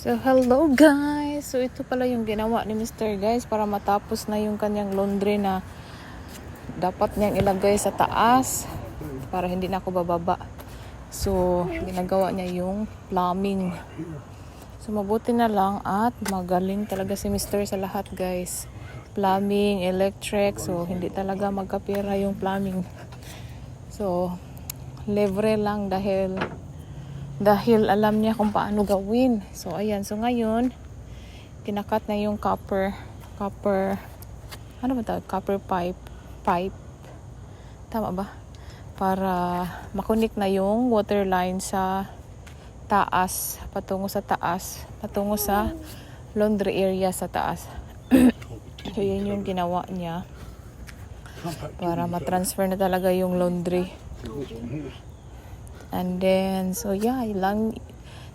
So, hello guys! So, ito pala yung ginawa ni Mr. guys para matapos na yung kanyang laundry na dapat niyang ilagay sa taas para hindi na ako bababa. So, ginagawa niya yung plumbing. So, mabuti na lang at magaling talaga si Mr. sa lahat guys. Plumbing, electric, so hindi talaga magkapira yung plumbing. So, libre lang dahil alam niya kung paano gawin. So, ayan. So, ngayon, kinakat na yung copper, ano ba tawag? Copper pipe. Tama ba? Para makunik na yung water line sa taas, patungo sa laundry area sa taas. So, yun yung ginawa niya para matransfer na talaga yung laundry. And then, so yeah, lang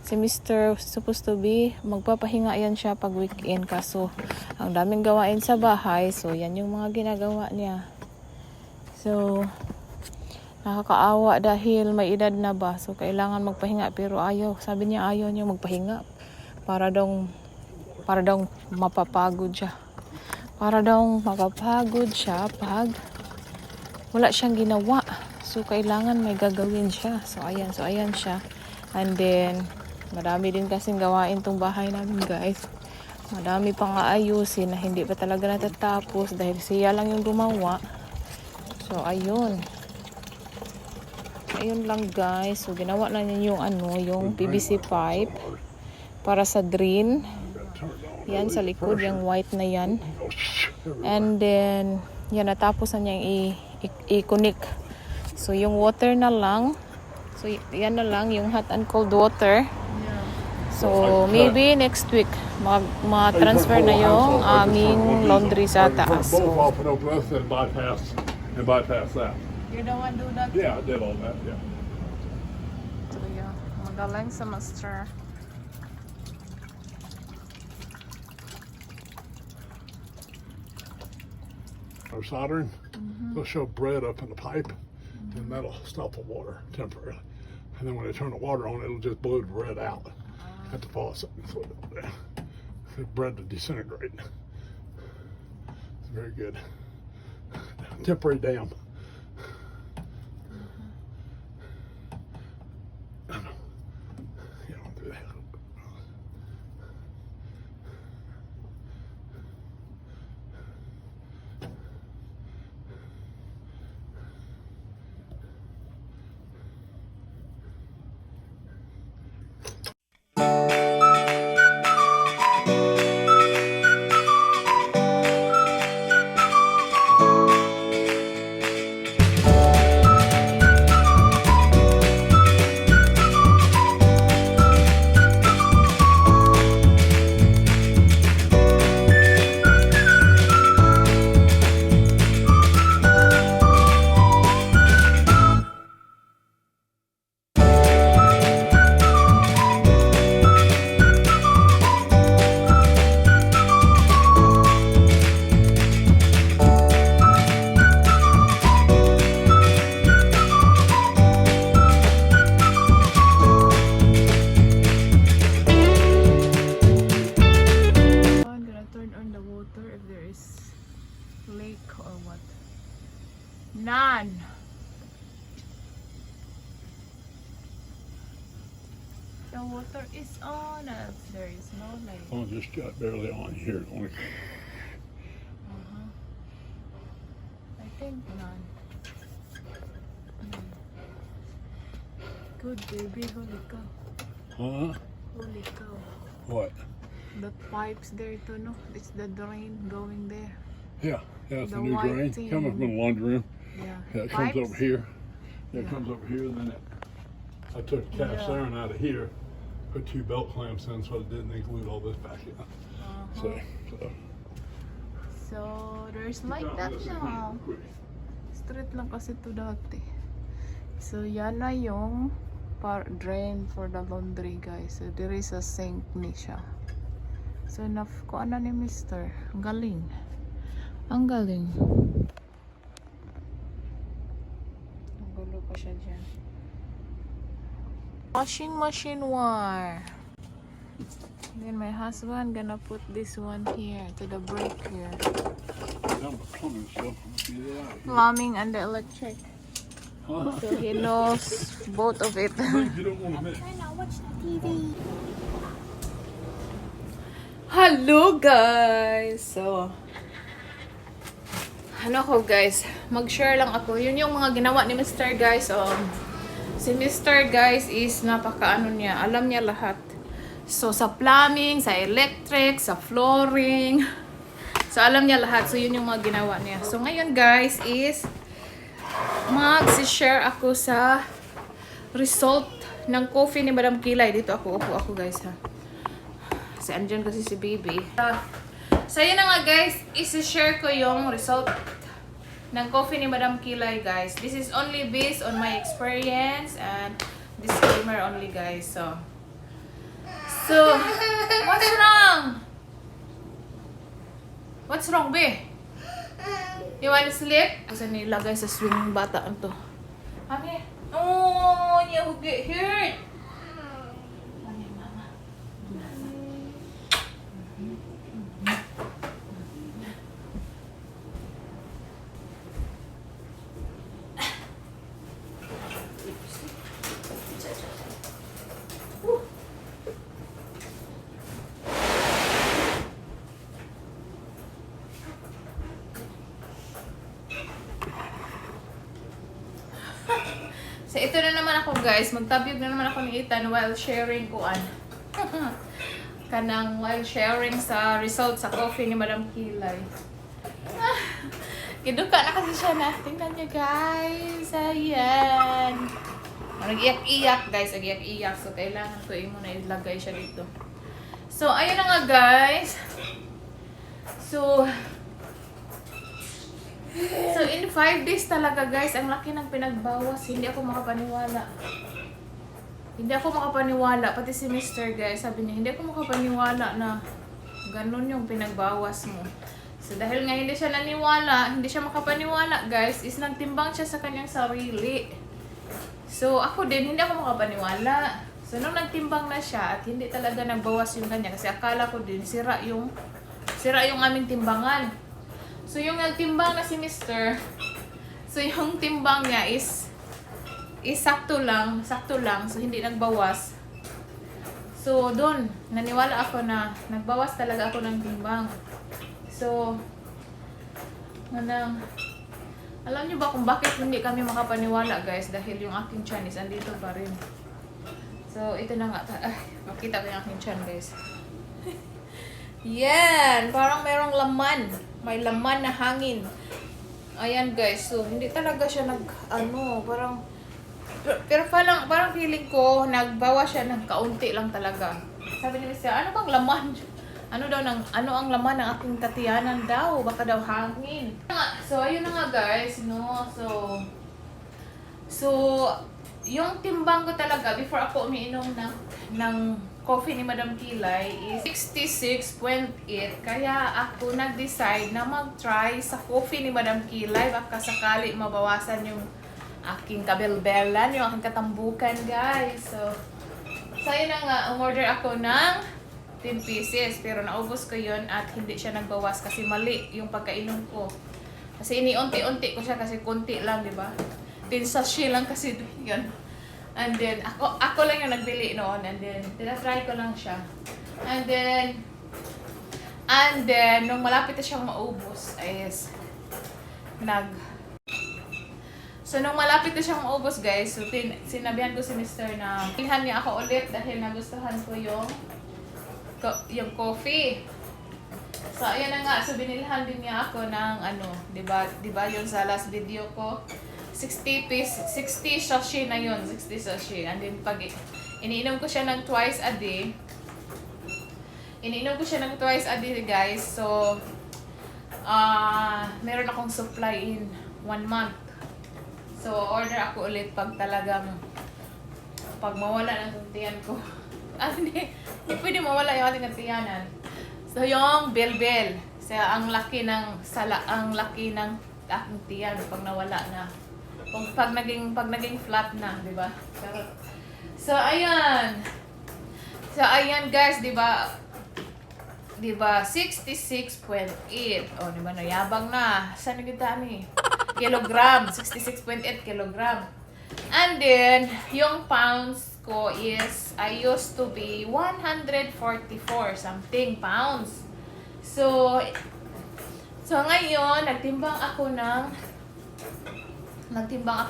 si Mr. supposed to be magpapahinga yan siya pag weekend, kaso ang daming gawain sa bahay, so yan yung mga ginagawa niya. So nakakaawa dahil may edad na ba, so kailangan magpahinga, pero sabi niya ayaw niya magpahinga para daw mapapagod siya pag wala siyang ginawa. So, kailangan may gagawin siya. So, ayan siya. And then, marami din kasing gawain tong bahay namin, guys. Madami pang aayusin na hindi pa talaga natatapos dahil siya lang yung gumawa. So, ayun. Ayun lang, guys. So, ginawa na niya yung PVC pipe para sa drain. Yan, sa likod, yung white na yan. And then, yan, natapos na niyang i-connect. So, yung water na lang. So, yan na lang, yung hot and cold water. So, maybe next week, ma-transfer na yung aming laundry sa taas. Both off and open this and bypass that. You don't want to do that? Yeah, I did all that, yeah. So, yeah. Magaling sa master. Our soldering, they'll shove bread up in the pipe, and that'll stop the water temporarily. And then when they turn the water on, it'll just blow the bread out at the faucet. So the bread to disintegrate. It's very good. Temporary dam. You don't do that. Lake or what? None. The water is on. There is no lake. Oh, just got barely on here. Only. I think none. Good baby, holy cow. Huh? Holy cow. What? The pipes there too, no? It's the drain going there. Yeah, it's The a new white drain. thing. Coming from the laundry room. Yeah. Yeah, it comes Pipes? over here. Yeah, it Yeah. comes over here, and then I took cast Yeah. iron out of here, put 2 belt clamps in, so it didn't include all this back in. So So, there's like that now. Straight lang kasi to dati. So, yan na yung drain for the laundry, guys. So, there is a sink ni siya. So, kuha na ni Mr. Ang galing. Ang galing. Ang gulo pa siya dyan. Washing machine wire. Then my husband gonna put this one here to the break here. Down the plumbing stuff. Get it out. Plumbing and the electric. Huh? So he knows both of it. You don't want to miss. Trying to watch the TV. Hello guys! So, ano ko guys, mag-share lang ako. Yun yung mga ginawa ni Mr. Guys. Si Mr. Guys is napaka-ano niya. Alam niya lahat. So, sa plumbing, sa electric, sa flooring. So, alam niya lahat. So, yun yung mga ginawa niya. So, ngayon guys is mag-share ako sa result ng coffee ni Madam Kilay. Dito ako, upo ako guys ha. Kasi andyan kasi si baby. So, yun na nga guys, isi-share ko yung result ng coffee ni Madam Kilay guys. This is only based on my experience and disclaimer only guys. So, what's wrong? What's wrong, be? You wanna sleep? Kasi nilagay sa swing bata to. Honey, oh, you will get hurt. Honey, mama. So, ito na naman ako guys. Magtabyog na naman ako ni Ethan while sharing kuan. While sharing sa result sa coffee ni Madam Kilay. Kiduka na kasi siya na. Tingnan niyo guys. Ayan. Nag-iyak-iyak guys. Nag-iyak-iyak. So, kailangan ko muna ilagay siya dito. So, ayun na nga guys. So, in 5 days talaga guys, ang laki ng pinagbawas. Hindi ako makapaniwala. Hindi ako makapaniwala. Pati si Mr. guys, sabi niya, hindi ako makapaniwala na ganun yung pinagbawas mo. So dahil nga hindi siya naniwala, hindi siya makapaniwala guys, is nagtimbang siya sa kanyang sarili. So ako din, hindi ako makapaniwala. So nung nagtimbang na siya at hindi talaga nagbawas yung kanya, kasi akala ko din sira yung aming timbangan. So, yung nagtimbang na si Mr. So, yung timbang niya is sakto lang. So, hindi nagbawas. So, doon, naniwala ako na nagbawas talaga ako ng timbang. So, alam niyo ba kung bakit hindi kami makapaniwala, guys? Dahil yung aking tiyan is andito pa rin. So, ito na nga. Makita ko yung aking tiyan, guys. Yan! Parang merong laman. May laman na hangin. Ayan guys, so hindi talaga siya parang feeling ko nagbawa siya ng kaunti lang talaga. Sabi ni Mr. ano bang laman? Ano ang laman ng aking tatiyanan daw? Baka daw hangin. So ayun na nga guys, no. So yung timbang ko talaga before ako umiinom ng coffee ni Madam Kilay is 66.8. Kaya ako nag-decide na mag-try sa coffee ni Madam Kilay. Baka sakali mabawasan yung aking kabelbelan, yung aking katambukan, guys. So yun na nga, umorder ako ng 10 pieces. Pero naubos ko yun at hindi siya nagbawas kasi mali yung pagkainom ko. Kasi iniunti-unti ko siya kasi konti lang, di ba? 10 sachet lang kasi yun. And then, ako lang yung nagbili noon. And then, tinatry ko lang siya. And then, nung malapit na siyang maubos, So, nung malapit na siyang maubos, guys, so, sinabihan ko si Mr. na bilhan niya ako ulit dahil nagustuhan ko yung coffee. So, ayan na nga. So, binilhan din niya ako ng diba yun sa last video ko? 60 sachet na yun, 60 sachet. And then pag iniinom ko siya ng twice a day, guys. So, meron akong supply in 1 month. So, order ako ulit pag mawala ng tiyan ko. Hindi pwede mawala yung ating tiyanan. So, yung bell. So, ang laki ng aking tiyan pag nawala na. Pag naging flat na, di ba? So ayan guys, di ba? Diba? 66.8. O, diba? Nayabang na. Saan na kita ni? Kilogram. 66.8 kilogram. And then, yung pounds ko is, I used to be 144 something pounds. So ngayon, nagtimbang ako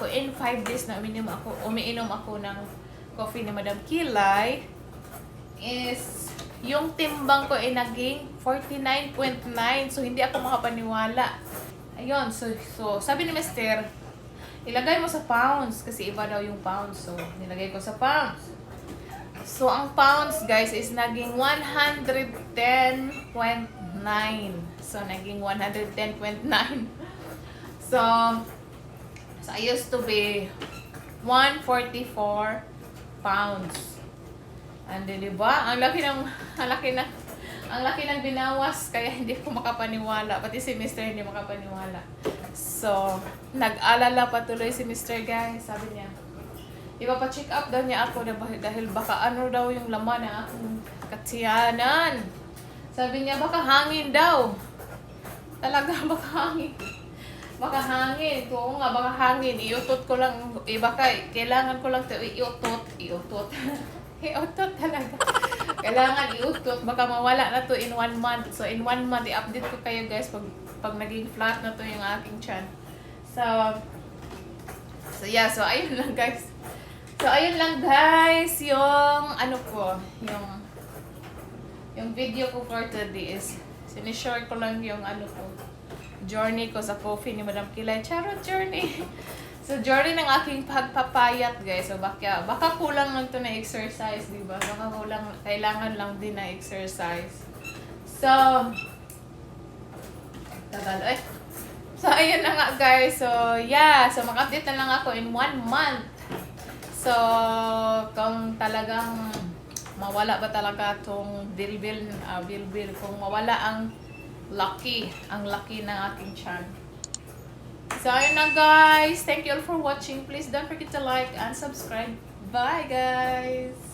in 5 days na umiinom ako ng coffee ni Madam Kilay. Is, yung timbang ko ay naging 49.9. So, hindi ako makapaniwala. Ayun, so sabi ni Mr., ilagay mo sa pounds kasi iba daw yung pounds. So, nilagay ko sa pounds. So, ang pounds, guys, is naging 110.9. So, naging 110.9. So, I used to be 144 pounds. And then, diba? Ang laki ng binawas, kaya hindi ko makapaniwala. Pati si Mr. hindi makapaniwala. So, nag-alala patuloy si Mr. guys. Sabi niya, ipapacheck up daw niya ako dahil baka ano daw yung laman ng aking katsiyanan. Sabi niya, baka hangin daw. Talaga, baka hangin. Baka hangin. Oo nga, baka hangin. Iutot ko lang. Baka kailangan ko lang ito iutot. Iutot talaga. Kailangan iutot. Baka mawala na to in 1 month. So, in 1 month, i-update ko kayo guys pag naging flat na to yung aking chan. So yeah. So, ayun lang guys. Yung ano ko, yung video ko for today is sinishare ko lang yung ano ko, journey ko sa coffee ni Madam Kilay. Charot journey. So, journey ng aking pagpapayat, guys. So, baka kulang lang to na exercise, di ba? Baka kailangan lang din na exercise. So, So, ayun na nga, guys. So, yeah. So, mag-update na lang ako in 1 month. So, kung talagang mawala ba talaga itong bilbil, kung mawala ang lucky ng aking chan. So, ayun na guys. Thank you all for watching. Please don't forget to like and subscribe. Bye guys!